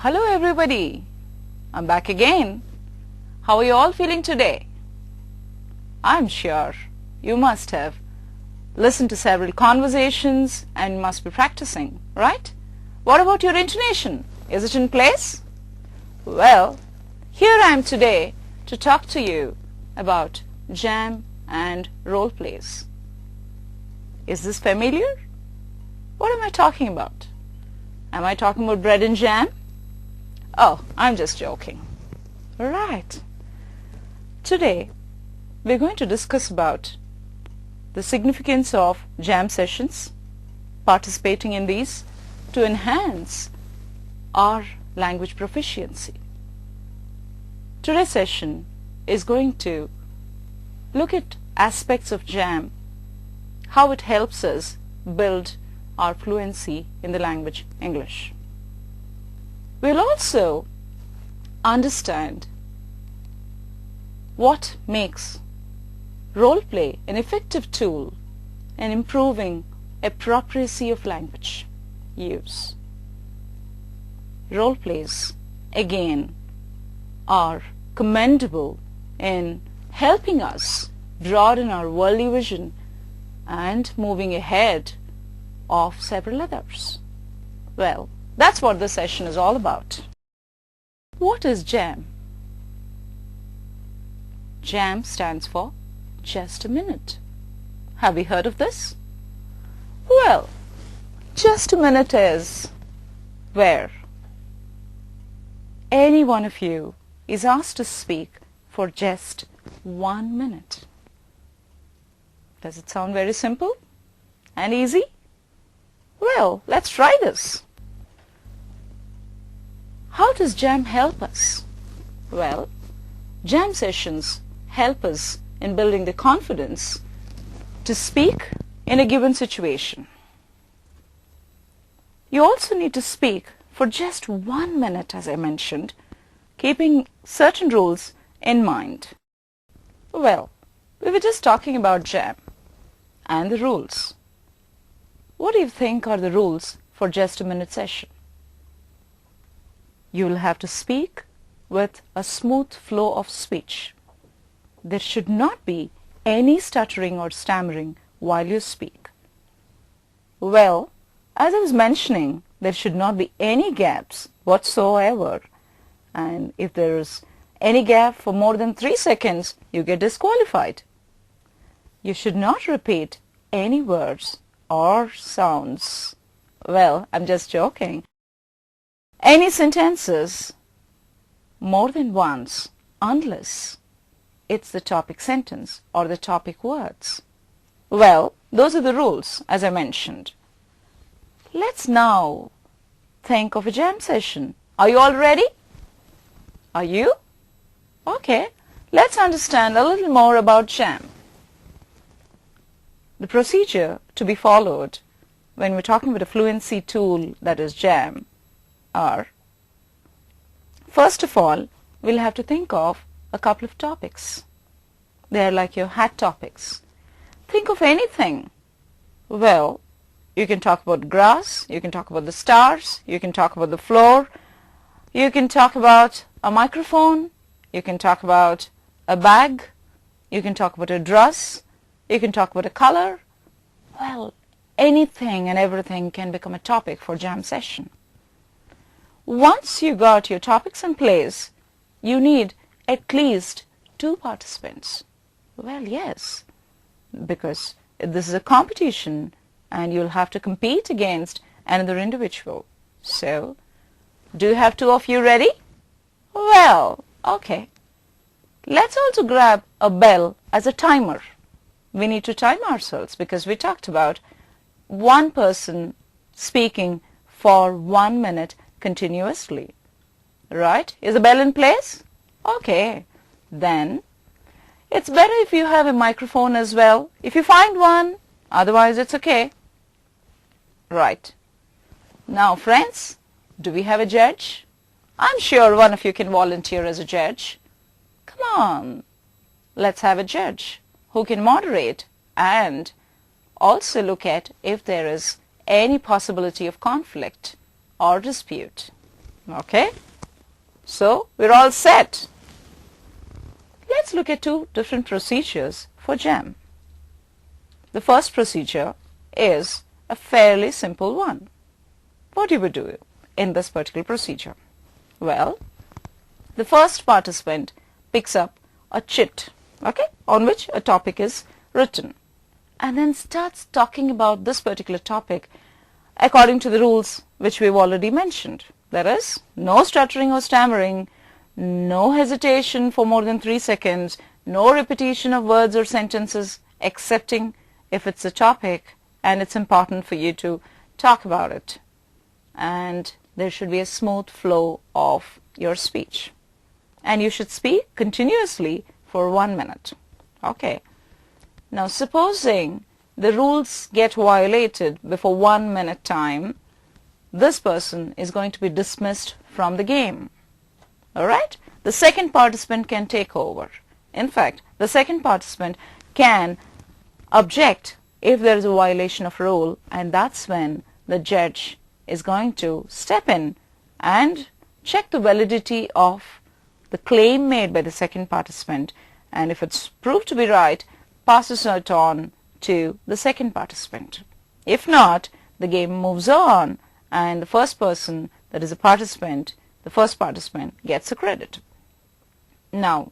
Hello everybody, I'm back again. How are you all feeling today? I'm sure you must have listened to several conversations and must be practicing, right? What about your intonation? Is it in place? Well, here I am today to talk to you about jam and role plays. Is this familiar? What am I talking about? Am I talking about bread and jam? Oh, I'm just joking. Right. Today, we're going to discuss about the significance of jam sessions, participating in these to enhance our language proficiency. Today's session is going to look at aspects of jam, how it helps us build our fluency in the language English. We'll also understand what makes role play an effective tool in improving appropriacy of language use. Role plays, again, are commendable in helping us broaden our worldly vision and moving ahead of several others. Well, that's what this session is all about. What is jam? Jam stands for just a minute. Have you heard of this? Well, just a minute is where any one of you is asked to speak for just 1 minute. Does it sound very simple and easy? Well, let's try this. How does jam help us? Well, jam sessions help us in building the confidence to speak in a given situation. You also need to speak for just 1 minute, as I mentioned, keeping certain rules in mind. Well, we were just talking about jam and the rules. What do you think are the rules for just a minute session? You will have to speak with a smooth flow of speech. There should not be any stuttering or stammering while you speak. Well, as I was mentioning, there should not be any gaps whatsoever. And if there is any gap for more than 3 seconds, you get disqualified. You should not repeat any words or sounds. Well, I'm just joking. Any sentences more than once unless it's the topic sentence or the topic words. Well, those are the rules, as I mentioned. Let's now think of a jam session. Are you all ready? Are you? Okay, let's understand a little more about jam. The procedure to be followed when we're talking about a fluency tool that is jam are, first of all, we'll have to think of a couple of topics. They're like your hat topics. Think of anything. Well, you can talk about grass, you can talk about the stars, you can talk about the floor, you can talk about a microphone, you can talk about a bag, you can talk about a dress, you can talk about a color. Well, anything and everything can become a topic for jam session. Once you got your topics in place, you need at least 2 participants. Well, yes, because this is a competition and you'll have to compete against another individual. So, do you have 2 of you ready? Well, okay. Let's also grab a bell as a timer. We need to time ourselves because we talked about one person speaking for 1 minute continuously. Right? Is the bell in place? Okay. Then it's better if you have a microphone as well. If you find one, otherwise it's okay. Right. Now, friends, do we have a judge? I'm sure one of you can volunteer as a judge. Come on. Let's have a judge who can moderate and also look at if there is any possibility of conflict or dispute. Okay? So, we're all set. Let's look at two different procedures for jam. The first procedure is a fairly simple one. What you would do in this particular procedure? Well, the first participant picks up a chit, okay, on which a topic is written, and then starts talking about this particular topic according to the rules which we've already mentioned. That is, no stuttering or stammering, no hesitation for more than 3 seconds, no repetition of words or sentences excepting if it's a topic and it's important for you to talk about it. And there should be a smooth flow of your speech. And you should speak continuously for 1 minute. Okay. Now supposing the rules get violated before 1 minute time, this person is going to be dismissed from the game. Alright? The second participant can take over. In fact, the second participant can object if there is a violation of rule, and that's when the judge is going to step in and check the validity of the claim made by the second participant, and if it's proved to be right, passes it on to the second participant. If not, the game moves on and the first person, that is a participant, the first participant gets a credit. Now,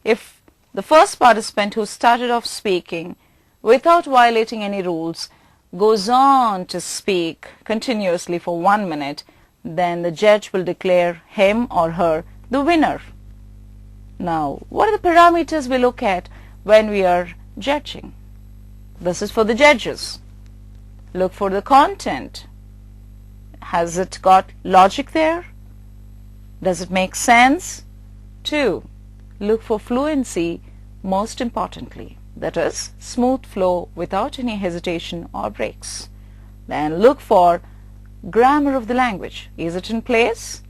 if the first participant who started off speaking without violating any rules goes on to speak continuously for 1 minute, then the judge will declare him or her the winner. Now, what are the parameters we look at when we are judging? This is for the judges. Look for the content. Has it got logic there? Does it make sense? 2. Look for fluency, most importantly. That is, smooth flow without any hesitation or breaks. Then look for grammar of the language. Is it in place?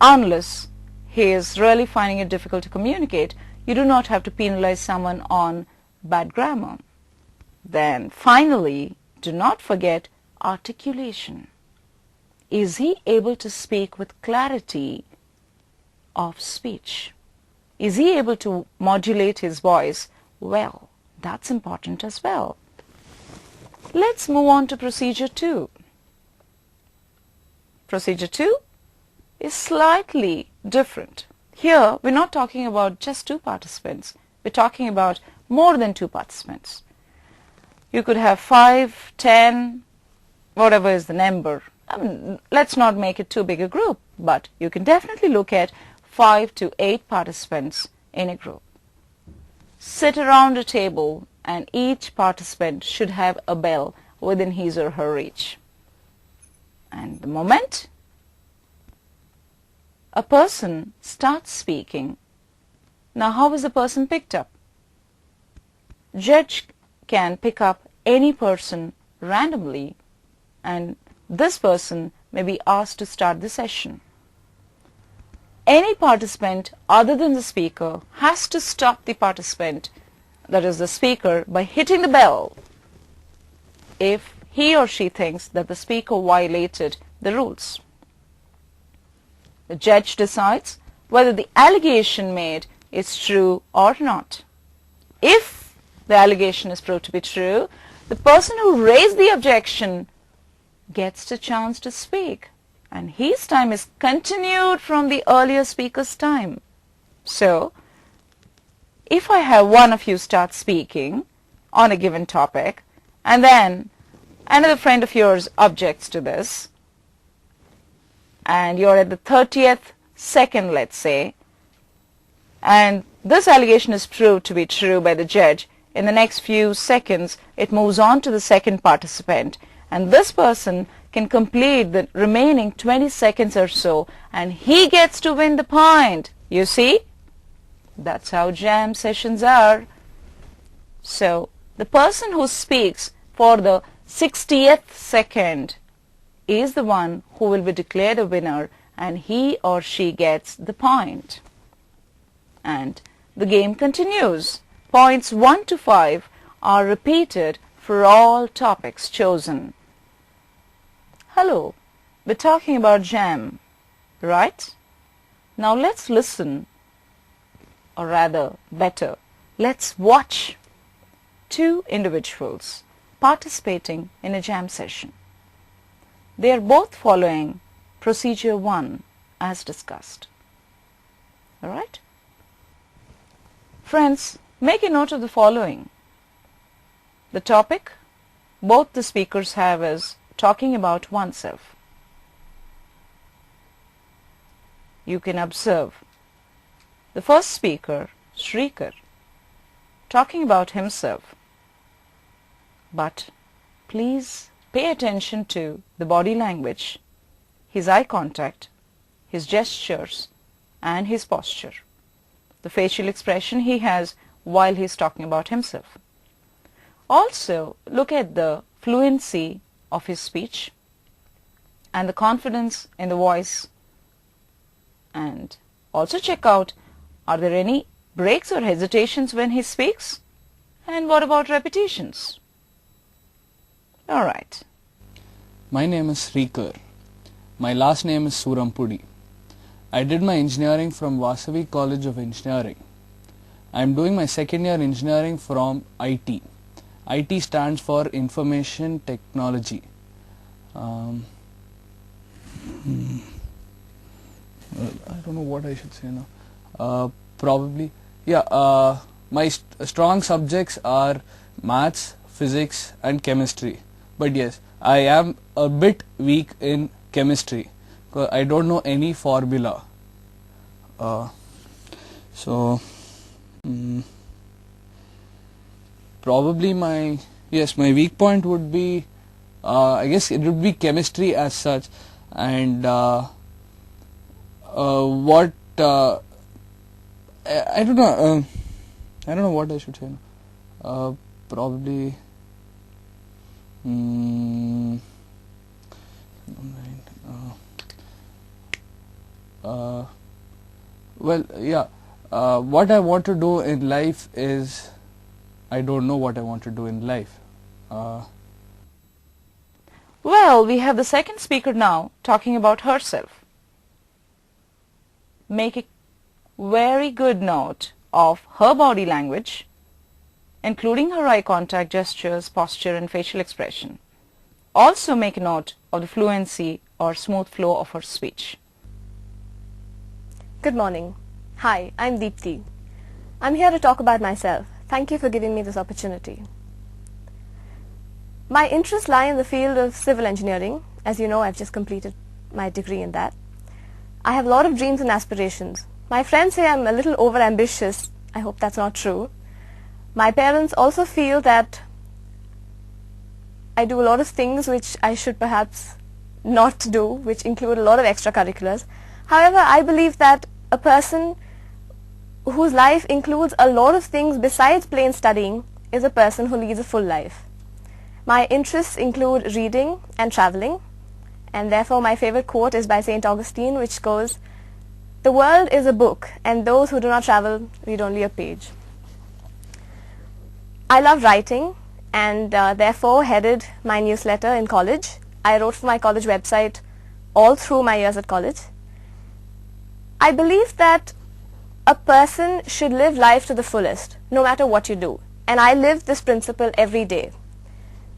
Unless he is really finding it difficult to communicate, you do not have to penalize someone on bad grammar. Then finally, do not forget articulation. Is he able to speak with clarity of speech? Is he able to modulate his voice well? That's important as well. Let's move on to procedure 2. Procedure 2 is slightly different. Here, we're not talking about just 2 participants. We're talking about more than 2 participants. You could have 5, 10, whatever is the number. I mean, let's not make it too big a group, but you can definitely look at 5 to 8 participants in a group. Sit around a table and each participant should have a bell within his or her reach. And the moment a person starts speaking, now how is the person picked up? Judge can pick up any person randomly, and this person may be asked to start the session. Any participant other than the speaker has to stop the participant, that is the speaker, by hitting the bell if he or she thinks that the speaker violated the rules. The judge decides whether the allegation made is true or not. If the allegation is proved to be true, the person who raised the objection gets the chance to speak, and his time is continued from the earlier speaker's time. So, if I have one of you start speaking on a given topic, and then another friend of yours objects to this, and you're at the 30th second, let's say, and this allegation is proved to be true by the judge, in the next few seconds it moves on to the second participant, and this person can complete the remaining 20 seconds or so, and he gets to win the point. You see? That's how jam sessions are. So, the person who speaks for the 60th second is the one who will be declared a winner, and he or she gets the point. And the game continues. Points 1 to 5 are repeated for all topics chosen. Hello, we're talking about jam. right? Now let's listen, or rather better, let's watch two individuals participating in a jam session. They are both following procedure 1 as discussed. Alright? Friends, make a note of the following. The topic both the speakers have is talking about oneself. You can observe the first speaker, Shrikar, talking about himself. But please pay attention to the body language, his eye contact, his gestures, and his posture, the facial expression he has while he is talking about himself. Also, look at the fluency of his speech and the confidence in the voice, and also check out, are there any breaks or hesitations when he speaks? And what about repetitions? Alright. My name is Srikar. My last name is Surampudi. I did my engineering from Vasavi College of Engineering. I am doing my second year engineering from IT. IT stands for Information Technology. Well, I don't know what I should say now. Probably, yeah, my strong subjects are maths, physics and chemistry. But yes, I am a bit weak in chemistry because I don't know any formula. Probably my weak point would be, I guess it would be chemistry as such, and I don't know. I don't know what I should say. Probably. Well, yeah. What I want to do in life is, I don't know what I want to do in life. Well, we have the second speaker now talking about herself. Make a very good note of her body language, including her eye contact, gestures, posture and facial expression. Also make a note of the fluency or smooth flow of her speech. Good morning. Hi, I'm Deepthi. I'm here to talk about myself. Thank you for giving me this opportunity. My interests lie in the field of civil engineering. As you know, I've just completed my degree in that. I have a lot of dreams and aspirations. My friends say I'm a little overambitious. I hope that's not true. My parents also feel that I do a lot of things which I should perhaps not do, which include a lot of extracurriculars. However, I believe that a person whose life includes a lot of things besides plain studying is a person who leads a full life. My interests include reading and traveling, and therefore my favorite quote is by St. Augustine, which goes, "The world is a book, and those who do not travel read only a page." I love writing, and therefore headed my newsletter in college. I wrote for my college website all through my years at college. I believe that a person should live life to the fullest, no matter what you do. And I live this principle every day.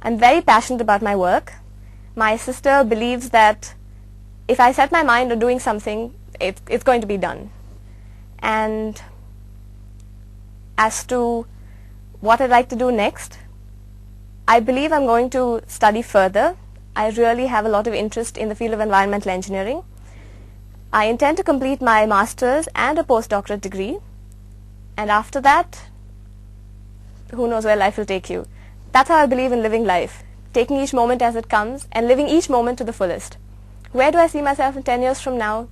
I'm very passionate about my work. My sister believes that if I set my mind on doing something, it's going to be done. And as to what I'd like to do next, I believe I'm going to study further. I really have a lot of interest in the field of environmental engineering. I intend to complete my master's and a postdoctorate degree, and after that, who knows where life will take you. That's how I believe in living life, taking each moment as it comes and living each moment to the fullest. Where do I see myself in 10 years from now?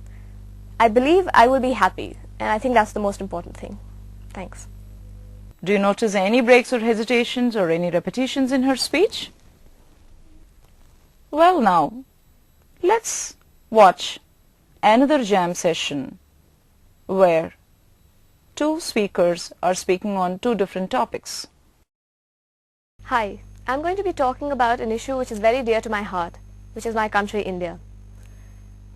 I believe I will be happy, and I think that's the most important thing. Thanks. Do you notice any breaks or hesitations or any repetitions in her speech? Well, now, let's watch another jam session where two speakers are speaking on two different topics. Hi, I'm going to be talking about an issue which is very dear to my heart, which is my country, India.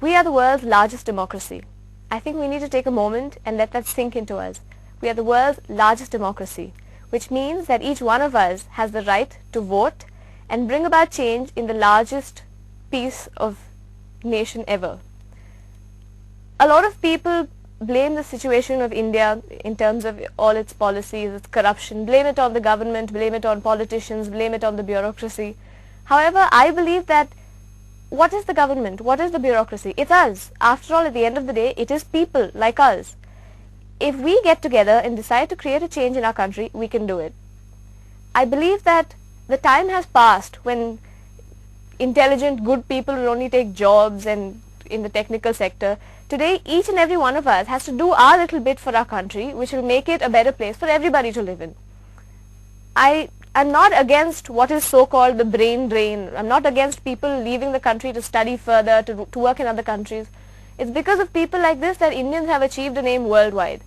We are the world's largest democracy. I think we need to take a moment and let that sink into us. We are the world's largest democracy, which means that each one of us has the right to vote and bring about change in the largest piece of nation ever. A lot of people blame the situation of India in terms of all its policies, its corruption, blame it on the government, blame it on politicians, blame it on the bureaucracy. However, I believe that what is the government? What is the bureaucracy? It's us. After all, at the end of the day, it is people like us. If we get together and decide to create a change in our country, we can do it. I believe that the time has passed when intelligent, good people will only take jobs and in the technical sector. Today, each and every one of us has to do our little bit for our country, which will make it a better place for everybody to live in. I am not against what is so-called the brain drain. I'm not against people leaving the country to study further, to work in other countries. It's because of people like this that Indians have achieved a name worldwide.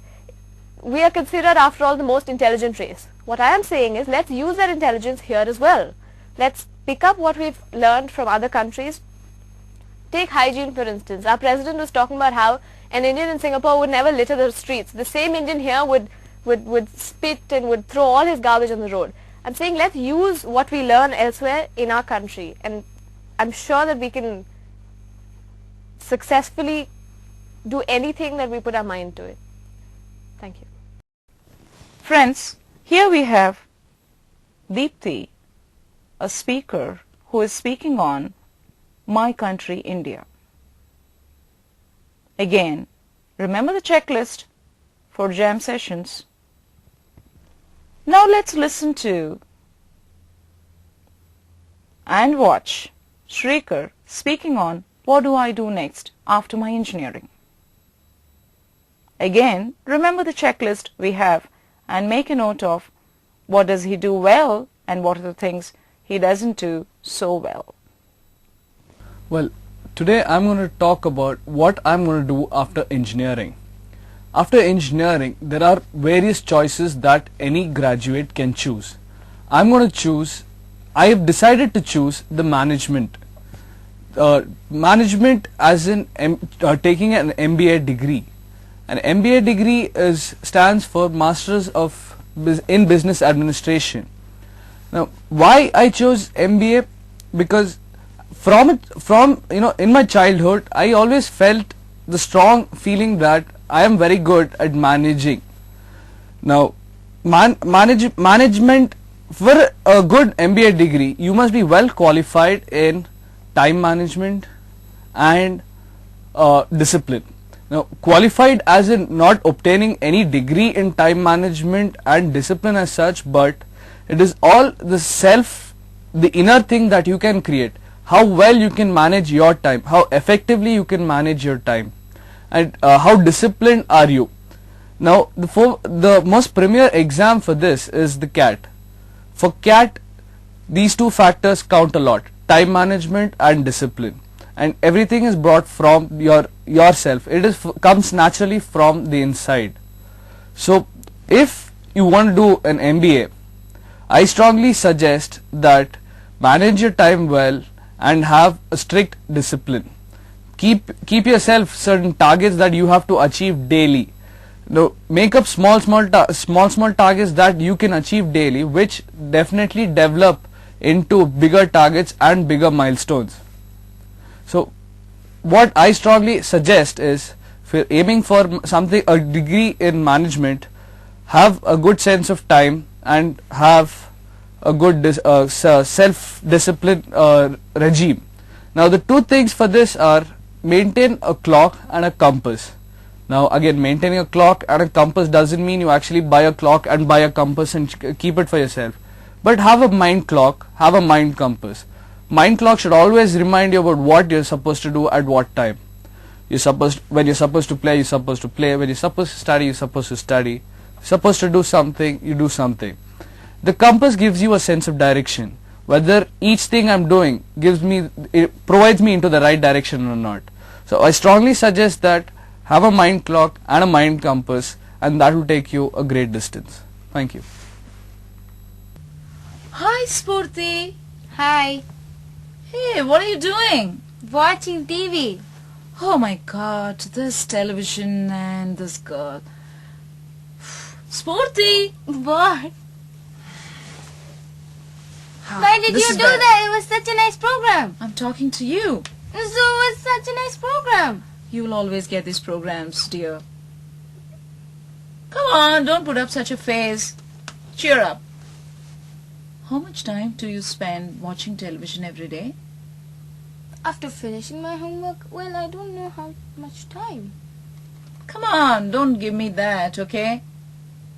We are considered, after all, the most intelligent race. What I am saying is, let's use that intelligence here as well. Let's pick up what we've learned from other countries. Take hygiene, for instance. Our president was talking about how an Indian in Singapore would never litter the streets. The same Indian here would spit and would throw all his garbage on the road. I'm saying let's use what we learn elsewhere in our country, and I'm sure that we can successfully do anything that we put our mind to it. Thank you. Friends, here we have Deepthi, a speaker who is speaking on My Country, India. Again, remember the checklist for jam sessions. Now let's listen to and watch Shrikar speaking on what do I do next after my engineering. Again, remember the checklist we have and make a note of what does he do well and what are the things he doesn't do so well. Well, today I'm going to talk about what I'm going to do after engineering. After engineering, there are various choices that any graduate can choose. I have decided to choose the management. Management as in taking an MBA degree. An MBA degree stands for Masters in Business Administration. Now, why I chose MBA? Because in my childhood, I always felt the strong feeling that I am very good at managing. Now, management, for a good MBA degree, you must be well qualified in time management and discipline. Now, qualified as in not obtaining any degree in time management and discipline as such, but it is all the inner thing that you can create. How well you can manage your time, how effectively you can manage your time, and how disciplined are you. Now, the most premier exam for this is the CAT. For CAT, these two factors count a lot: time management and discipline. And everything is brought from yourself. It comes naturally from the inside. So, if you want to do an MBA, I strongly suggest that manage your time well and have a strict discipline. Keep yourself certain targets that you have to achieve daily. Now, make up small targets that you can achieve daily, which definitely develop into bigger targets and bigger milestones. So, what I strongly suggest is, if you're aiming for a degree in management, have a good sense of time and have a good self-discipline regime. Now, the two things for this are maintain a clock and a compass. Now, again, maintaining a clock and a compass doesn't mean you actually buy a clock and buy a compass and keep it for yourself. But have a mind clock, have a mind compass. Mind clock should always remind you about what you're supposed to do at what time. When you're supposed to play, you're supposed to play. When you're supposed to study, you're supposed to study. You're supposed to do something, you do something. The compass gives you a sense of direction. Whether each thing I'm doing provides me into the right direction or not. So I strongly suggest that have a mind clock and a mind compass, and that will take you a great distance. Thank you. Hi, Spurti. Hi. Hey, what are you doing? Watching TV. Oh my God, this television and this girl. Spurti! What? Why did This you is do bad. that? It was such a nice program. I'm talking to you. So it was such a nice program. You'll always get these programs, dear. Come on, don't put up such a face. Cheer up. How much time do you spend watching television every day? After finishing my homework, well, I don't know how much time. Come on, don't give me that, okay?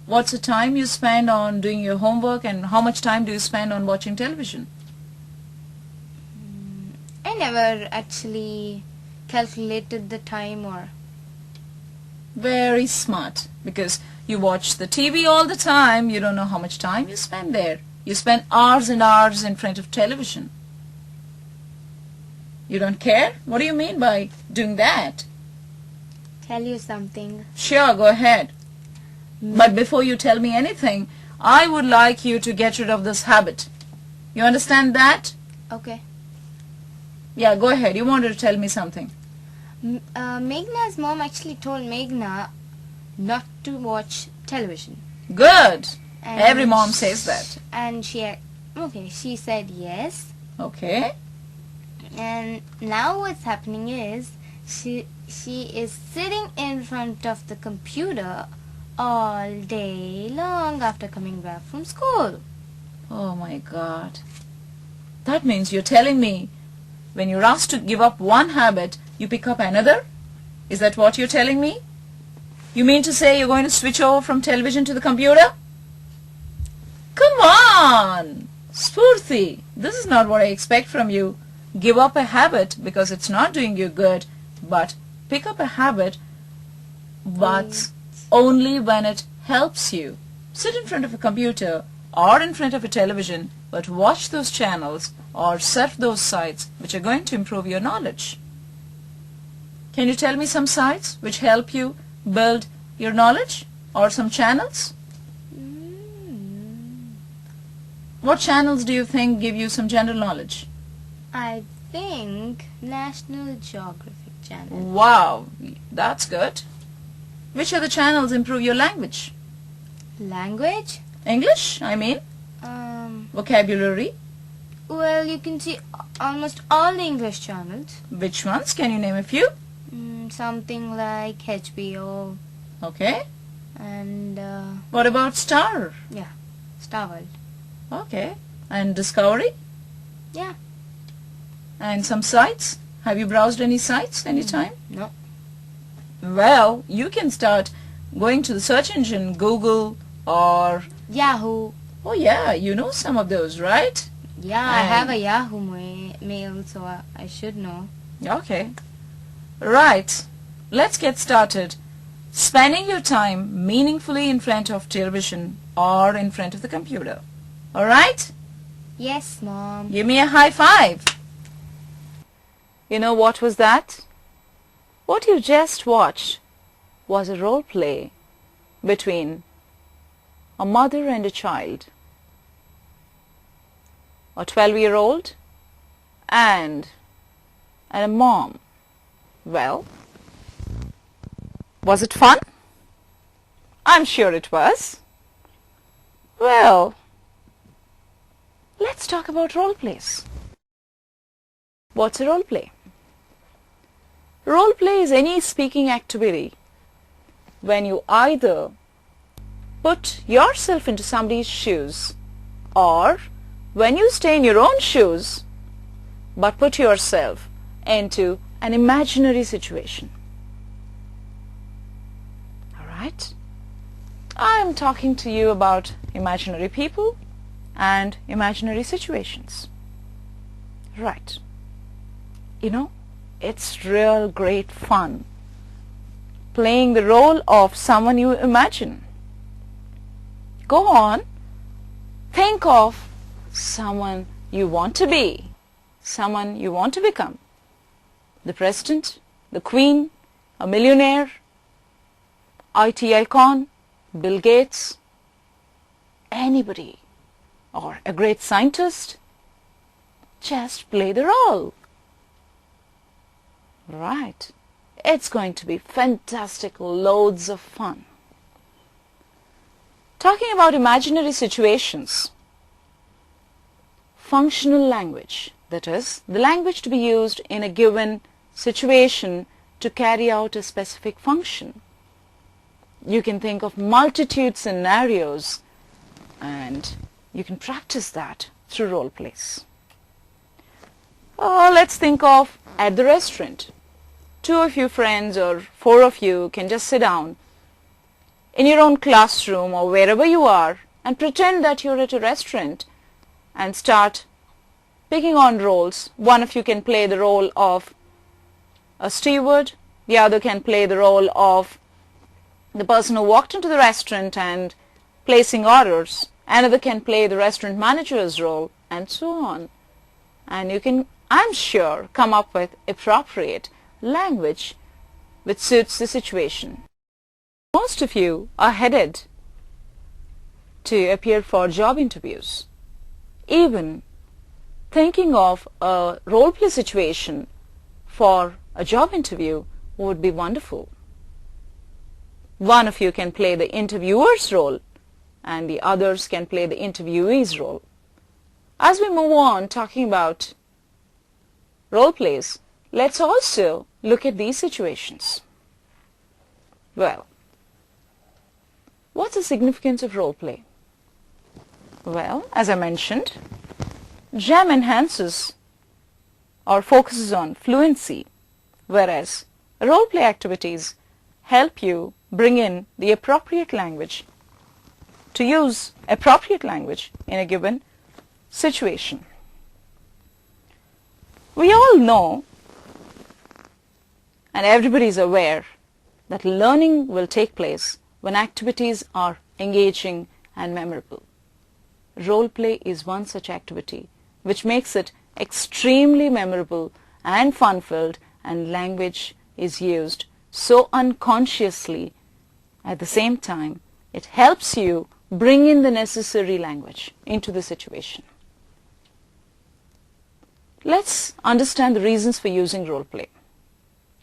What's the time you spend on doing your homework and how much time do you spend on watching television? I never actually calculated the time or... Very smart, because you watch the TV all the time, you don't know how much time you spend there. You spend hours and hours in front of television. You don't care? What do you mean by doing that? Tell you something. Sure, go ahead. But before you tell me anything, I would like you to get rid of this habit. You understand that? Okay. Yeah, go ahead. You wanted to tell me something. Meghna's mom actually told Meghna not to watch television. Good. And Every mom says that. And she said yes. Okay. And now what's happening is she is sitting in front of the computer all day long after coming back from school. Oh my God. That means you're telling me when you're asked to give up one habit, you pick up another? Is that what you're telling me? You mean to say you're going to switch over from television to the computer? Come on! Spurti, this is not what I expect from you. Give up a habit because it's not doing you good, but pick up a habit but only when it helps you. Sit in front of a computer or in front of a television, but watch those channels or surf those sites which are going to improve your knowledge. Can you tell me some sites which help you build your knowledge or some channels? What channels do you think give you some general knowledge? I think National Geographic Channel. Wow, that's good. Which of the channels improve your language? Language? English, I mean. Vocabulary. Well, you can see almost all the English channels. Which ones? Can you name a few? Something like HBO Okay. and What about Star? Star World. Okay. And Discovery? Yeah. And some sites? Have you browsed any sites anytime? No. Well, you can start going to the search engine, Google or... Yahoo. Oh yeah, you know some of those, right? Yeah, I have a Yahoo mail, so I should know. Okay. Right. Let's get started. Spending your time meaningfully in front of television or in front of the computer. Alright? Yes, Mom. Give me a high five. You know what was that? What you just watched was a role play between a mother and a child, a 12-year-old and a mom. Well, was it fun? I'm sure it was. Well, let's talk about role plays. What's a role play? Role play is any speaking activity when you either put yourself into somebody's shoes or when you stay in your own shoes but put yourself into an imaginary situation. Alright? I am talking to you about imaginary people and imaginary situations. Right. You know, it's real great fun playing the role of someone you imagine. Go on, think of someone you want to be, someone you want to become. The president, the queen, a millionaire, IT icon, Bill Gates, anybody, or a great scientist. Just play the role. Right. It's going to be fantastic, loads of fun. Talking about imaginary situations, functional language, that is, the language to be used in a given situation to carry out a specific function. You can think of multitude scenarios and you can practice that through role plays. Let's think of at the restaurant. 2 of you friends or 4 of you can just sit down in your own classroom or wherever you are and pretend that you're at a restaurant and start picking on roles. One of you can play the role of a steward, the other can play the role of the person who walked into the restaurant and placing orders, another can play the restaurant manager's role, and so on. And you can, I'm sure, come up with appropriate language which suits the situation. Most of you are headed to appear for job interviews. Even thinking of a role play situation for a job interview would be wonderful. One of you can play the interviewer's role and the others can play the interviewee's role. As we move on talking about role plays, let's also look at these situations. Well, what's the significance of role play? Well, as I mentioned, JAM enhances or focuses on fluency, whereas role play activities help you bring in the appropriate language, to use appropriate language in a given situation. We all know, and everybody is aware, that learning will take place when activities are engaging and memorable. Role play is one such activity which makes it extremely memorable and fun-filled, and language is used so unconsciously. At the same time, it helps you bring in the necessary language into the situation. Let's understand the reasons for using role play.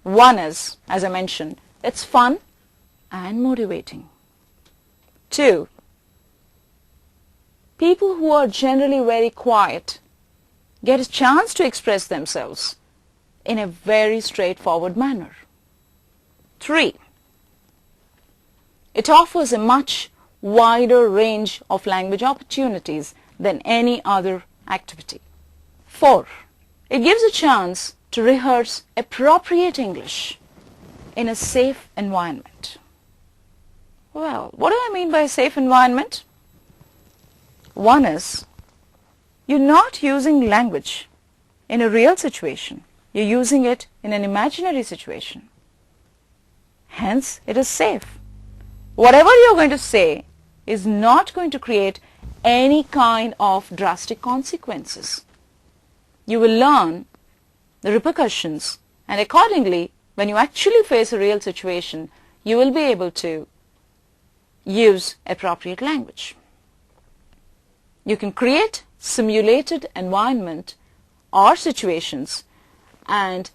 One is, as I mentioned, it's fun and motivating. 2, people who are generally very quiet get a chance to express themselves in a very straightforward manner. 3, it offers a much wider range of language opportunities than any other activity. 4, it gives a chance to rehearse appropriate English in a safe environment. Well, what do I mean by a safe environment? One is, you're not using language in a real situation. You're using it in an imaginary situation. Hence, it is safe. Whatever you're going to say is not going to create any kind of drastic consequences. You will learn the repercussions, and accordingly, when you actually face a real situation, you will be able to use appropriate language. You can create simulated environment or situations, and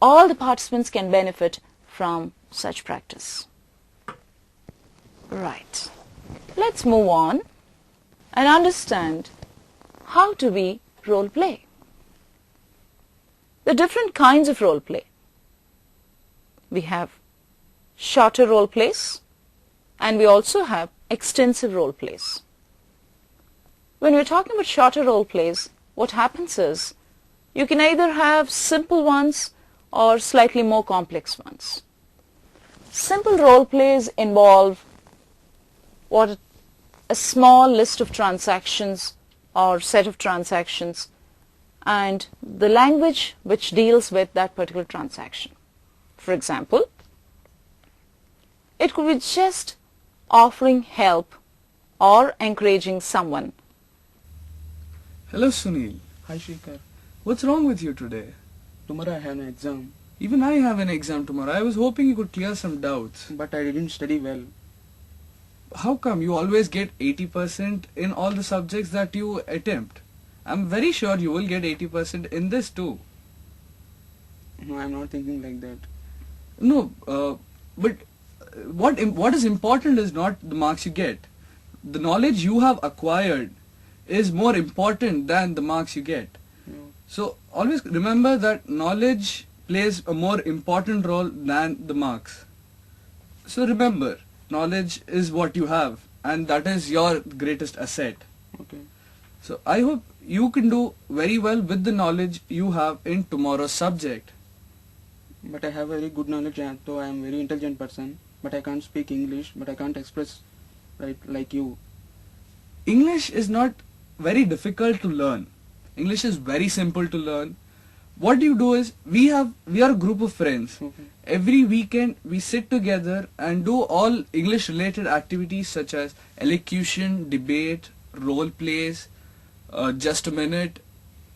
all the participants can benefit from such practice. Right. Let's move on and understand how do we role play. The different kinds of role play. We have shorter role plays and we also have extensive role plays. When we're talking about shorter role plays, what happens is you can either have simple ones or slightly more complex ones. Simple role plays involve a small list of transactions or set of transactions and the language which deals with that particular transaction. For example, it could be just offering help or encouraging someone. Hello Sunil. Hi Shrikar. What's wrong with you today? Tomorrow I have an exam, Even I have an exam tomorrow. I was hoping you could clear some doubts. but I didn't study well. How come you always get 80% in all the subjects that you attempt? I'm very sure you will get 80% in this too. No, I'm not thinking like that. No, but what is important is not the marks you get. The knowledge you have acquired is more important than the marks you get. Yeah. So always remember that knowledge plays a more important role than the marks. So remember, knowledge is what you have, and that is your greatest asset. Okay. So I hope you can do very well with the knowledge you have in tomorrow's subject. But I have very good knowledge, though I am very intelligent person. But I can't speak English. But I can't express right like you. English is not very difficult to learn. English is very simple to learn. What you do is we are a group of friends. Okay. Every weekend we sit together and do all English related activities such as elocution, debate, role plays, just a minute,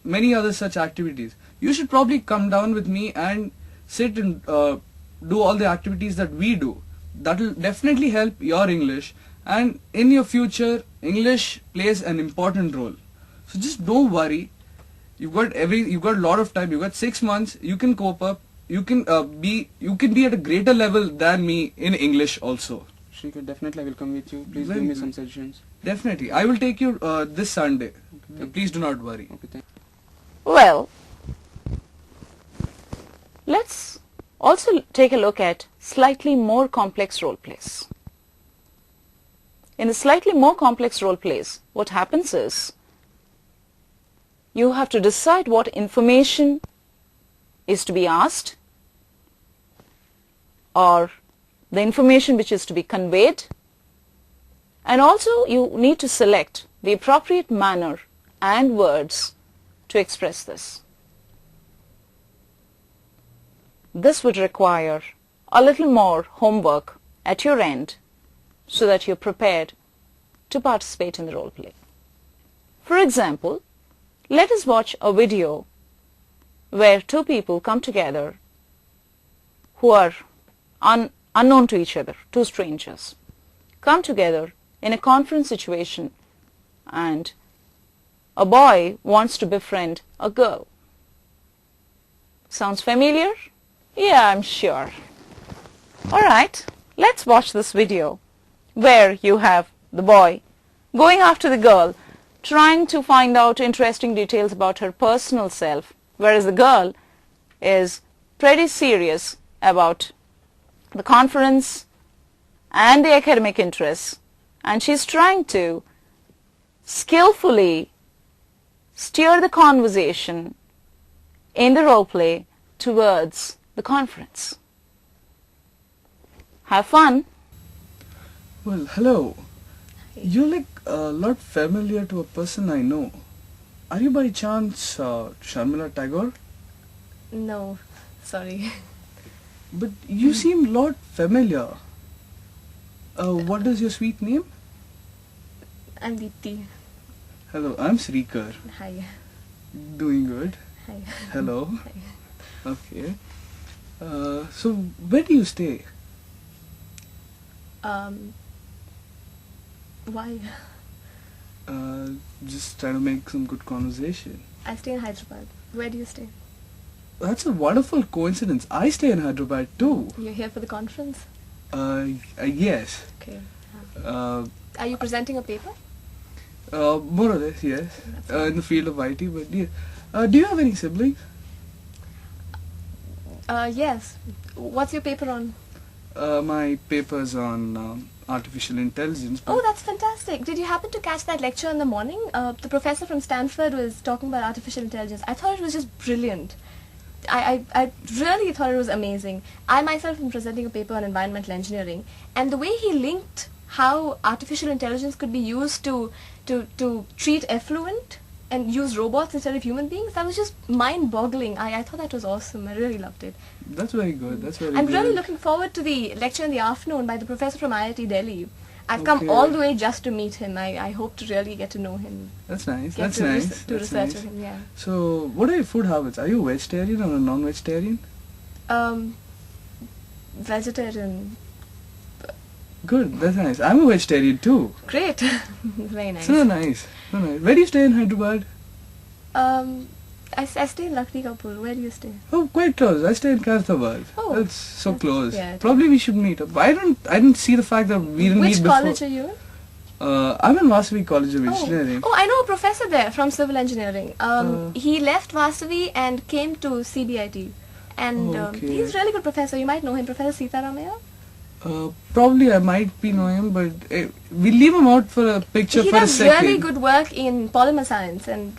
many other such activities. You should probably come down with me and sit and do all the activities that we do. That will definitely help your English, and in your future English plays an important role. So just don't worry. You've got a lot of time. You've got 6 months. You can cope up. You can be at a greater level than me in English also. Shrikar, definitely I will come with you. Please Very give me good. some suggestions. Definitely, I will take you this Sunday. Please do not worry. Okay, thank Well, let's also take a look at slightly more complex role plays. In the slightly more complex role plays, what happens is you have to decide what information is to be asked, or the information which is to be conveyed, and also you need to select the appropriate manner and words to express this. This would require a little more homework at your end so that you're prepared to participate in the role play. For example, let us watch a video where two people come together who are unknown to each other, two strangers, come together in a conference situation, and a boy wants to befriend a girl. Sounds familiar? Yeah, I'm sure. Alright, let's watch this video where you have the boy going after the girl, trying to find out interesting details about her personal self, whereas the girl is pretty serious about the conference and the academic interests, and she's trying to skillfully steer the conversation in the role play towards the conference. Have fun. Well, hello. You look a lot familiar to a person I know. Are you by chance Sharmila Tagore? No, sorry. But you seem a lot familiar. What is your sweet name? I'm Deepti. Hello, I'm Srikar. Hi. Doing good. Hi. Hello. Hi. Okay. So where do you stay? Why? Just trying to make some good conversation. I stay in Hyderabad. Where do you stay? That's a wonderful coincidence. I stay in Hyderabad too. You're here for the conference? Yes. Okay. Uh, Are you presenting a paper? more or less, yes. That's In the field of IT, but yeah. Do you have any siblings? Yes. What's your paper on? My paper's on artificial intelligence. But Oh, that's fantastic. Did you happen to catch that lecture in the morning? The professor from Stanford was talking about artificial intelligence. I thought it was just brilliant. I really thought it was amazing. I myself am presenting a paper on environmental engineering, and the way he linked how artificial intelligence could be used to treat effluent and use robots instead of human beings, that was just mind-boggling. I thought that was awesome. I really loved it. that's very good. That's very I'm good. really looking forward to the lecture in the afternoon by the professor from IIT Delhi. I've come Okay. all the way just to meet him. I hope to really get to know him. That's nice. Get That's to nice. to That's research nice. with him, yeah. So, what are your food habits? Are you vegetarian or a non-vegetarian? Vegetarian. Good. That's nice. I'm a vegetarian too. Great. Very nice. So nice. So nice. Where do you stay in Hyderabad? I stay in Lakdi Kapur. Where do you stay? Oh, quite close. I stay in Karthabad. Oh, That's so close. yeah, Probably we should meet up. I didn't see the fact that we didn't meet Which before. college are you in? I'm in Vasavi College of Engineering. Oh, I know a professor there from civil engineering. He left Vasavi and came to CBIT. And Okay. he's a really good professor. You might know him, Professor Sitaramaya. Probably I might be knowing him, but we'll leave him out for a picture He for a does second. really good work in polymer science and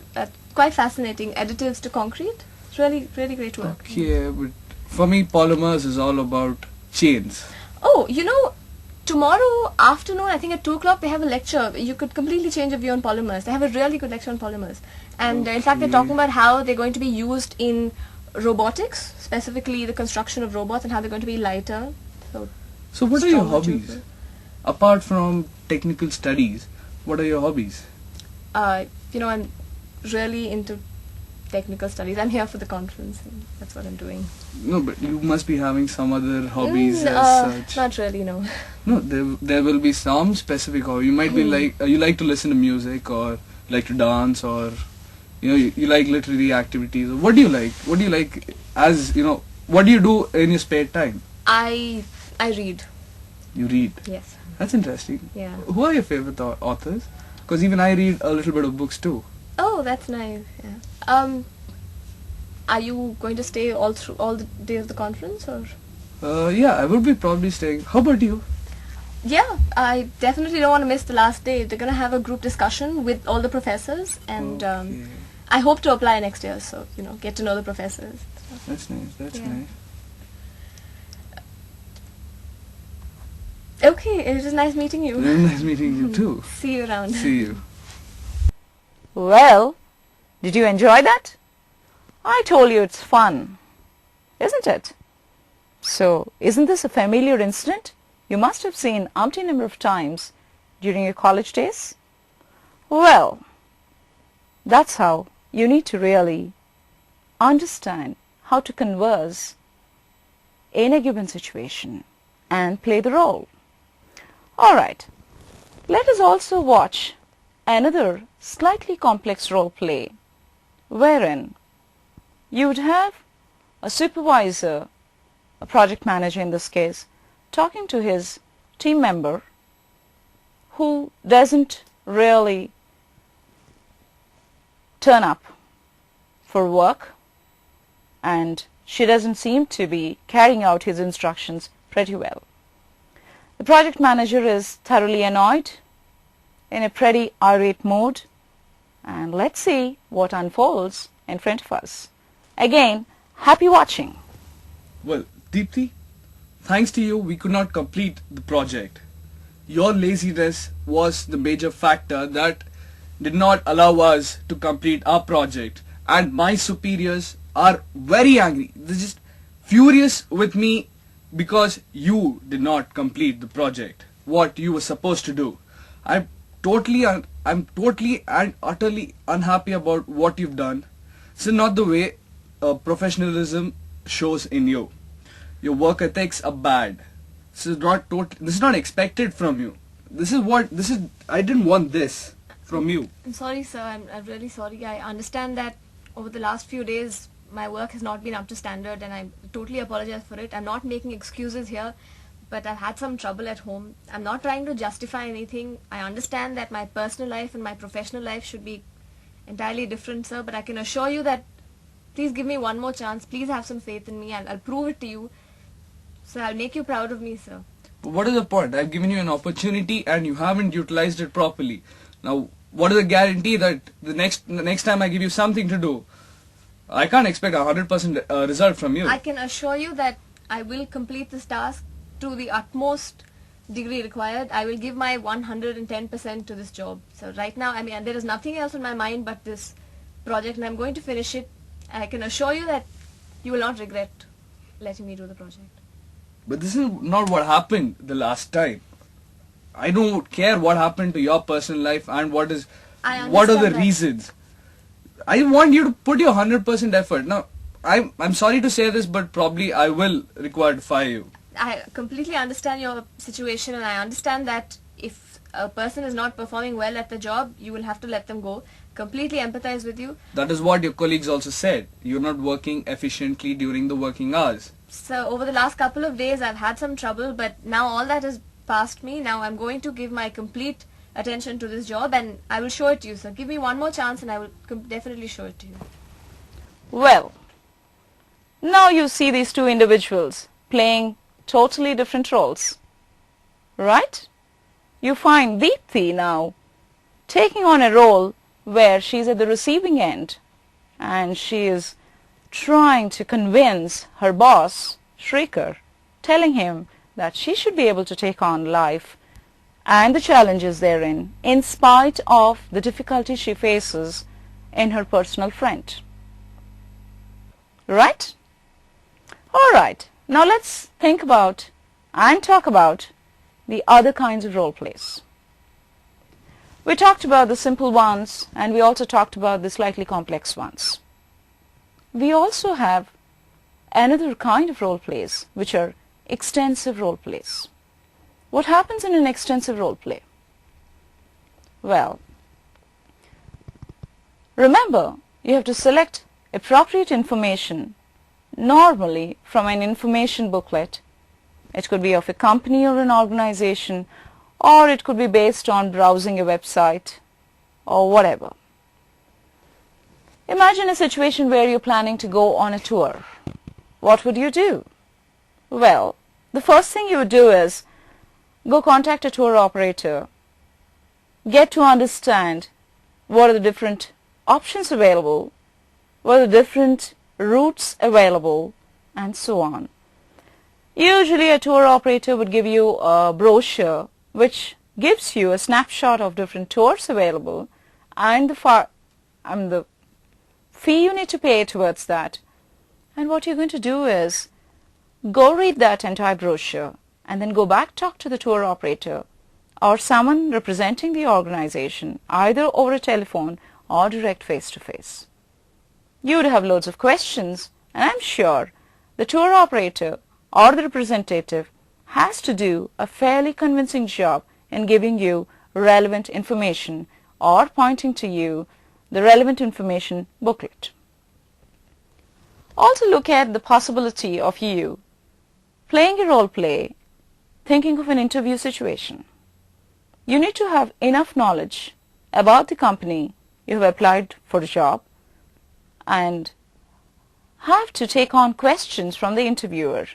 quite fascinating additives to concrete. It's really, really great work. Okay, but for me, polymers is all about chains. Oh, you know, tomorrow afternoon, I think at 2 o'clock, they have a lecture. You could completely change your view on polymers. They have a really good lecture on polymers. And in fact, they're Okay. talking about how they're going to be used in robotics, specifically the construction of robots and how they're going to be lighter. So what are your Stronger, hobbies? durable. Apart from technical studies, what are your hobbies? You know, I'm really into technical studies. I'm here for the conference and that's what I'm doing. No, but you must be having some other hobbies as such. Not really, no. No, there will be some specific hobby. You might be like, you like to listen to music, or you like to dance, or you like literary activities. What do you like? What do you like as, what do you do in your spare time? I read, You read. yes. That's interesting. Yeah. Who are your favorite authors? Because even I read a little bit of books too. Oh, that's nice. Yeah. Are you going to stay all the day of the conference, or? Yeah, I would be probably staying. How about you? Yeah, I definitely don't want to miss the last day. They're going to have a group discussion with all the professors, and Okay. I hope to apply next year. So get to know the professors. That's nice. That's Yeah. nice. Okay, it was nice meeting you. Very nice meeting you too. See you around. See you. Well, did you enjoy that? I told you it's fun, isn't it? So, isn't this a familiar incident you must have seen umpteen number of times during your college days? Well, that's how you need to really understand how to converse in a given situation and play the role. Alright, let us also watch another slightly complex role play wherein you would have a supervisor, a project manager in this case, talking to his team member who doesn't really turn up for work, and she doesn't seem to be carrying out his instructions pretty well. The project manager is thoroughly annoyed, in a pretty irate mood, and let's see what unfolds in front of us. Again, happy watching. Well, Deepthi, thanks to you, we could not complete the project. Your laziness was the major factor that did not allow us to complete our project. And my superiors are very angry. They're just furious with me because you did not complete the project, what you were supposed to do. I'm totally and utterly unhappy about what you've done. This is not the way professionalism shows in you. Your work ethics are bad. This is not expected from you. I didn't want this from you. I'm sorry, sir. I'm really sorry. I understand that over the last few days, my work has not been up to standard, and I totally apologize for it. I'm not making excuses here, but I've had some trouble at home. I'm not trying to justify anything. I understand that my personal life and my professional life should be entirely different, sir, but I can assure you that please give me one more chance. Please have some faith in me. I'll prove it to you. So I'll make you proud of me, sir. But what is the point? I've given you an opportunity and you haven't utilized it properly. Now, what is the guarantee that the next time I give you something to do, I can't expect 100% result from you. I can assure you that I will complete this task to the utmost degree required. I will give my 110% to this job. So right now, there is nothing else on my mind but this project, and I'm going to finish it. I can assure you that you will not regret letting me do the project. But this is not what happened the last time. I don't care what happened to your personal life and what are the that. reasons. I want you to put your 100% effort. Now, I'm sorry to say this, but probably I will require to fire you. I completely understand your situation, and I understand that if a person is not performing well at the job, you will have to let them go. Completely empathize with you. That is what your colleagues also said. You're not working efficiently during the working hours. So over the last couple of days, I've had some trouble, but now all that is past me. Now I'm going to give my complete attention to this job, and I will show it to you, sir. Give me one more chance and I will definitely show it to you. Well, now you see these two individuals playing totally different roles, right? You find Deepthi now taking on a role where she's at the receiving end and she is trying to convince her boss, Shrikar, telling him that she should be able to take on life and the challenges therein in spite of the difficulties she faces in her personal front. Right? Alright, now let's think about and talk about the other kinds of role plays. We talked about the simple ones and we also talked about the slightly complex ones. We also have another kind of role plays which are extensive role plays. What happens in an extensive role play? Well, remember you have to select appropriate information normally from an information booklet. It could be of a company or an organization, or it could be based on browsing a website or whatever. Imagine a situation where you're planning to go on a tour. What would you do? Well, the first thing you would do is go contact a tour operator, get to understand what are the different options available, what are the different routes available, and so on. Usually a tour operator would give you a brochure which gives you a snapshot of different tours available and the fee you need to pay towards that. And what you're going to do is go read that entire brochure and then go back, talk to the tour operator or someone representing the organization, either over a telephone or direct face-to-face. You would have loads of questions, and I'm sure the tour operator or the representative has to do a fairly convincing job in giving you relevant information or pointing to you the relevant information booklet. Also look at the possibility of you playing a role play, thinking of an interview situation. You need to have enough knowledge about the company you have applied for the job and have to take on questions from the interviewer,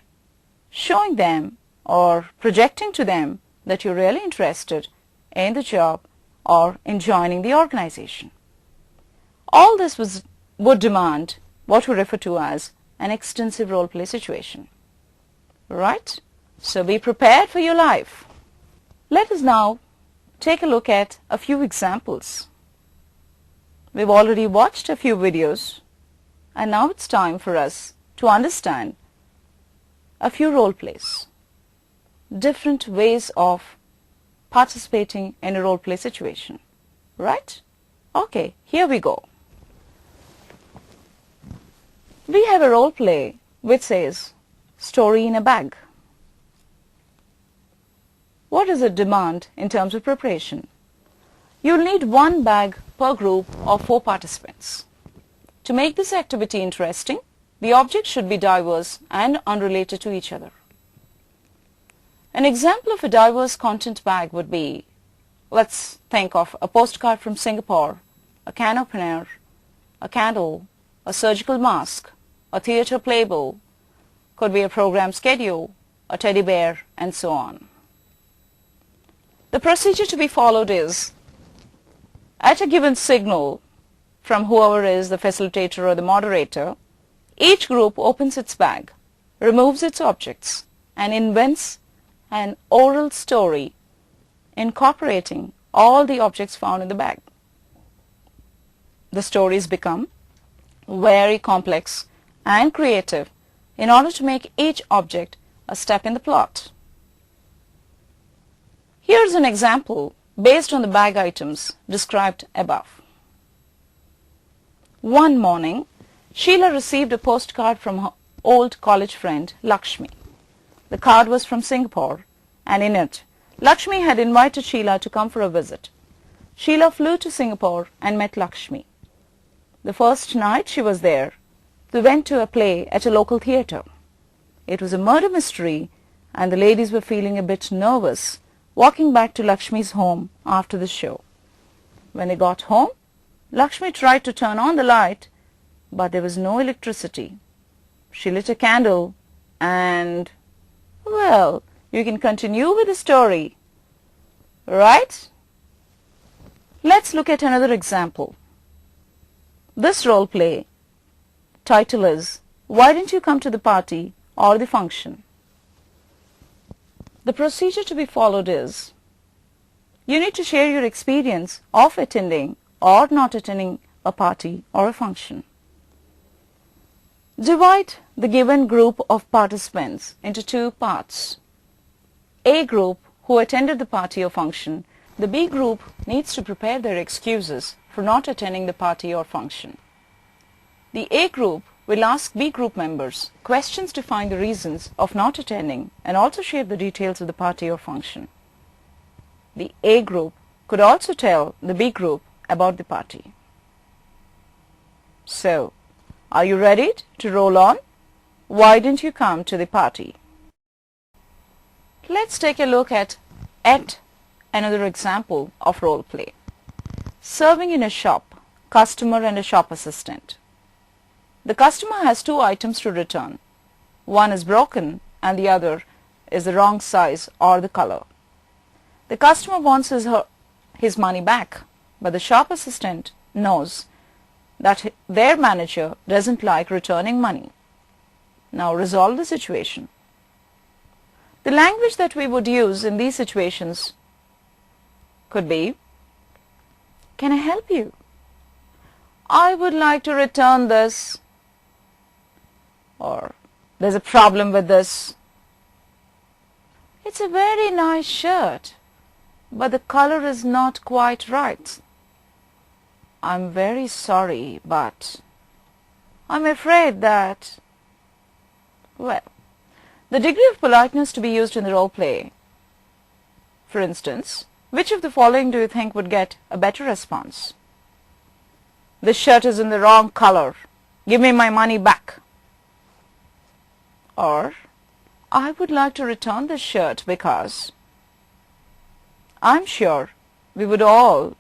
showing them or projecting to them that you're really interested in the job or in joining the organization. All this would demand what we refer to as an extensive role play situation. Right? So be prepared for your life. Let us now take a look at a few examples. We've already watched a few videos and now it's time for us to understand a few role plays, different ways of participating in a role play situation. Right? Okay, here we go. We have a role play which says story in a bag. What does it demand in terms of preparation? You'll need one bag per group of 4 participants. To make this activity interesting, the objects should be diverse and unrelated to each other. An example of a diverse content bag would be, let's think of a postcard from Singapore, a can opener, a candle, a surgical mask, a theatre playbill, could be a program schedule, a teddy bear, and so on. The procedure to be followed is, at a given signal from whoever is the facilitator or the moderator, each group opens its bag, removes its objects, and invents an oral story incorporating all the objects found in the bag. The stories become very complex and creative in order to make each object a step in the plot. Here's an example based on the bag items described above. One morning, Sheila received a postcard from her old college friend Lakshmi. The card was from Singapore, and in it, Lakshmi had invited Sheila to come for a visit. Sheila flew to Singapore and met Lakshmi. The first night she was there, they went to a play at a local theatre. It was a murder mystery, and the ladies were feeling a bit nervous walking back to Lakshmi's home after the show. When they got home, Lakshmi tried to turn on the light, but there was no electricity. She lit a candle and, well, you can continue with the story, right? Let's look at another example. This role play title is, Why Didn't You Come to the Party or the Function? The procedure to be followed is, you need to share your experience of attending or not attending a party or a function. Divide the given group of participants into two parts. A group who attended the party or function. The B group needs to prepare their excuses for not attending the party or function. The A group will ask B group members questions to find the reasons of not attending and also share the details of the party or function. The A group could also tell the B group about the party. So, are you ready to roll on? Why didn't you come to the party? Let's take a look at another example of role play. Serving in a shop, customer and a shop assistant. The customer has two items to return. One is broken and the other is the wrong size or the color. The customer wants his money back, but the shop assistant knows that their manager doesn't like returning money. Now resolve the situation. The language that we would use in these situations could be, can I help you? I would like to return this. Or, there's a problem with this. It's a very nice shirt, but the color is not quite right. I'm very sorry, but I'm afraid that, well, the degree of politeness to be used in the role play. For instance, which of the following do you think would get a better response? This shirt is in the wrong color. Give me my money back. Or, I would like to return this shirt because I'm sure we would all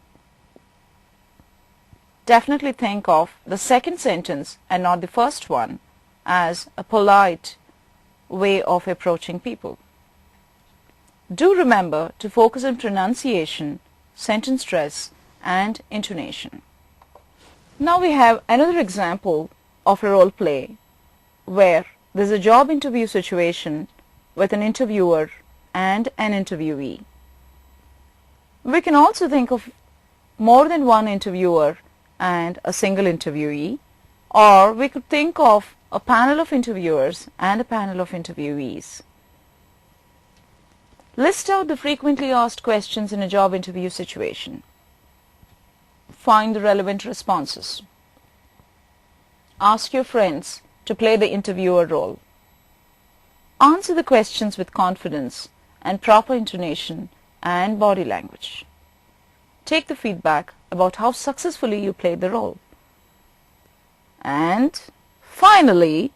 definitely think of the second sentence and not the first one as a polite way of approaching people. Do remember to focus on pronunciation, sentence stress, and intonation. Now we have another example of a role play where there's a job interview situation with an interviewer and an interviewee. We can also think of more than one interviewer and a single interviewee, or we could think of a panel of interviewers and a panel of interviewees. List out the frequently asked questions in a job interview situation. Find the relevant responses. Ask your friends to play the interviewer role. Answer the questions with confidence and proper intonation and body language. Take the feedback about how successfully you played the role. And finally,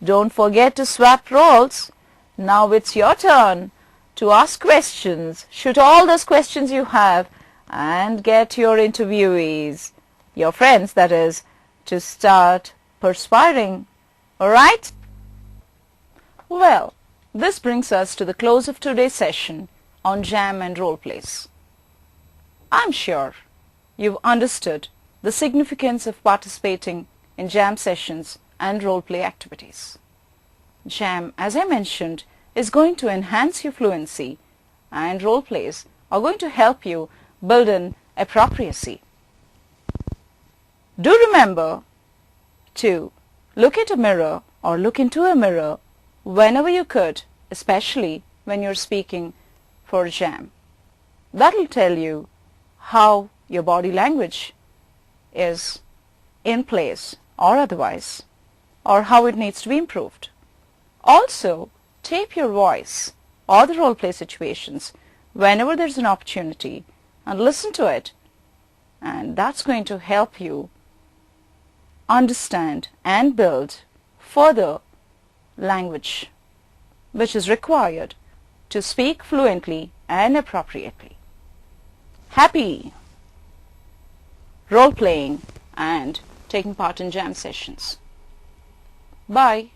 don't forget to swap roles. Now it's your turn to ask questions. Shoot all those questions you have and get your interviewees, your friends that is, to start perspiring. Alright? Well, this brings us to the close of today's session on jam and role plays. I'm sure you've understood the significance of participating in jam sessions and role play activities. Jam, as I mentioned, is going to enhance your fluency, and role plays are going to help you build in appropriacy. Do remember to look at a mirror or look into a mirror whenever you could, especially when you're speaking for jam. That'll tell you how your body language is in place or otherwise, or how it needs to be improved. Also, tape your voice or the role play situations whenever there's an opportunity and listen to it, and that's going to help you understand and build further language which is required to speak fluently and appropriately. Happy role playing and taking part in jam sessions. Bye.